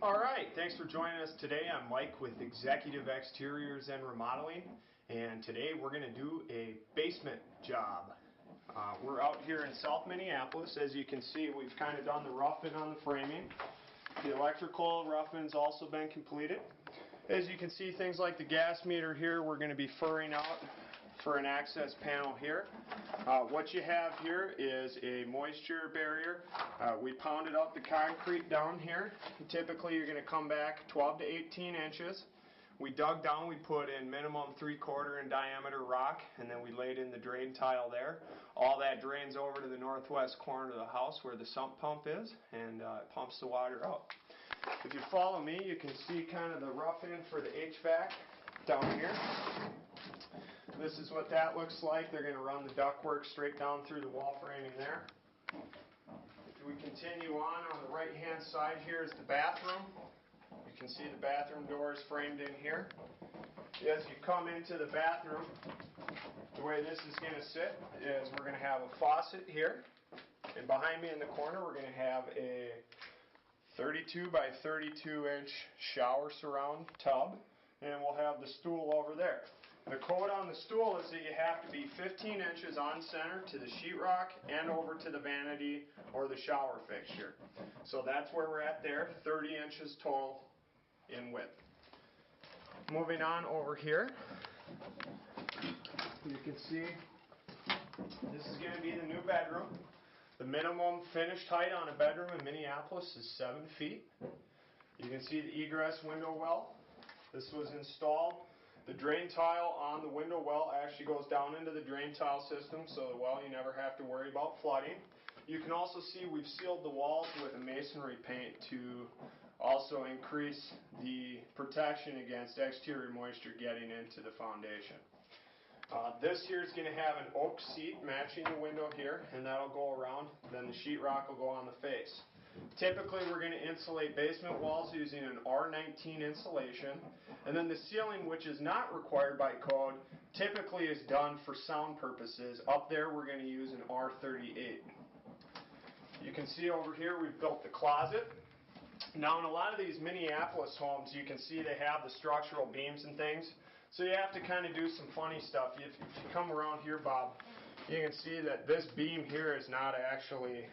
Alright, thanks for joining us today. I'm Mike with Executive Exteriors and Remodeling, and today we're going to do a basement job. We're out here in South Minneapolis. As you can see, we've kind of done the roughing on the framing. The electrical roughing's also been completed. As you can see, things like the gas meter here, we're going to be furring out for an access panel here. What you have here is a moisture barrier. We pounded out the concrete down here. Typically you're going to come back 12 to 18 inches. We dug down, we put in minimum 3/4 in diameter rock, and then we laid in the drain tile there. All that drains over to the northwest corner of the house where the sump pump is, and it pumps the water out. If you follow me, you can see kind of the roughing for the HVAC down here. This is what that looks like. They're going to run the ductwork straight down through the wall framing there. If we continue on the right hand side here is the bathroom. You can see the bathroom doors framed in here. As you come into the bathroom, the way this is going to sit is we're going to have a faucet here, and behind me in the corner we're going to have a 32 by 32 inch shower surround tub, and we'll have the stool over there. The code on the stool is that you have to be 15 inches on center to the sheetrock and over to the vanity or the shower fixture. So that's where we're at there, 30 inches total in width. Moving on over here, you can see this is going to be the new bedroom. The minimum finished height on a bedroom in Minneapolis is 7 feet. You can see the egress window well. This was installed. The drain tile on the window well actually goes down into the drain tile system, so the well you never have to worry about flooding. You can also see we've sealed the walls with a masonry paint to also increase the protection against exterior moisture getting into the foundation. This here is going to have an oak seat matching the window here, and that'll go around. Then the sheetrock will go on the face. Typically we're going to insulate basement walls using an R19 insulation, and then the ceiling, which is not required by code, typically is done for sound purposes. Up there we're going to use an R38. You can see over here we've built the closet. Now in a lot of these Minneapolis homes you can see they have the structural beams and things, so you have to kind of do some funny stuff. If you come around here, Bob, you can see that this beam here is not actually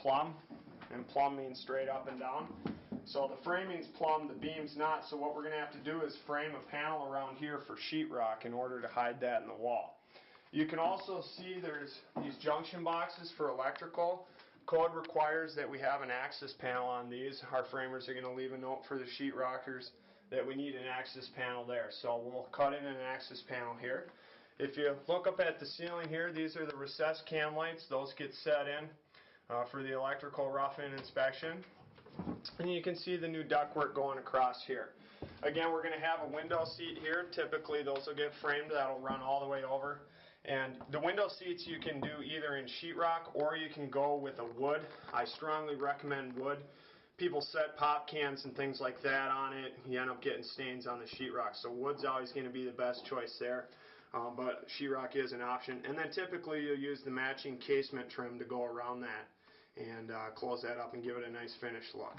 plumb. And plumb means straight up and down. So the framing's plumb, the beam's not, so what we're going to have to do is frame a panel around here for sheetrock in order to hide that in the wall. You can also see there's these junction boxes for electrical. Code requires that we have an access panel on these. Our framers are going to leave a note for the sheetrockers that we need an access panel there. So we'll cut in an access panel here. If you look up at the ceiling here, these are the recessed cam lights. Those get set in for the electrical roughing inspection. And you can see the new ductwork going across here. Again, we're going to have a window seat here. Typically those will get framed. That'll run all the way over. And the window seats you can do either in sheetrock or you can go with a wood. I strongly recommend wood. People set pop cans and things like that on it. You end up getting stains on the sheetrock. So wood's always going to be the best choice there. But sheetrock is an option. And then typically you'll use the matching casement trim to go around that and close that up and give it a nice finished look.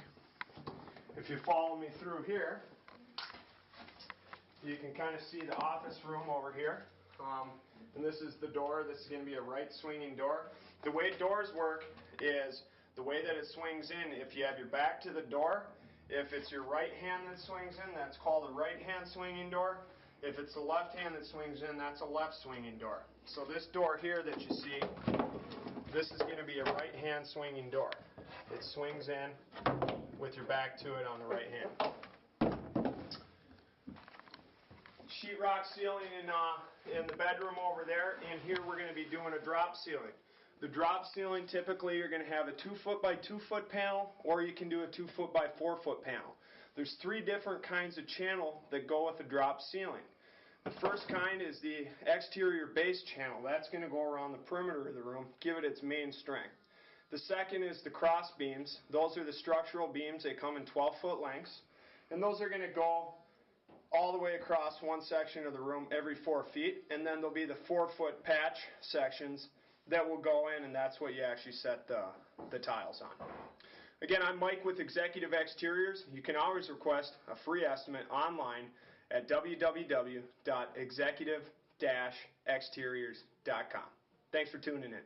If you follow me through here, you can kind of see the office room over here. And this is the door. This is going to be a right swinging door. The way doors work is the way that it swings in. If you have your back to the door, if it's your right hand that swings in, that's called a right hand swinging door. If it's the left hand that swings in, that's a left swinging door. So this door here that you see, this is going to be a right hand swinging door. It swings in with your back to it on the right hand. Sheetrock ceiling in the bedroom over there, and here we're going to be doing a drop ceiling. The drop ceiling, typically you're going to have a 2 foot by 2 foot panel, or you can do a 2 foot by 4 foot panel. There's 3 different kinds of channel that go with a drop ceiling. The first kind is the exterior base channel. That's going to go around the perimeter of the room, give it its main strength. The second is the cross beams. Those are the structural beams. They come in 12-foot lengths. And those are going to go all the way across one section of the room every 4 feet. And then there'll be the 4-foot patch sections that will go in, and that's what you actually set the tiles on. Again, I'm Mike with Executive Exteriors. You can always request a free estimate online at www.executive-exteriors.com. Thanks for tuning in.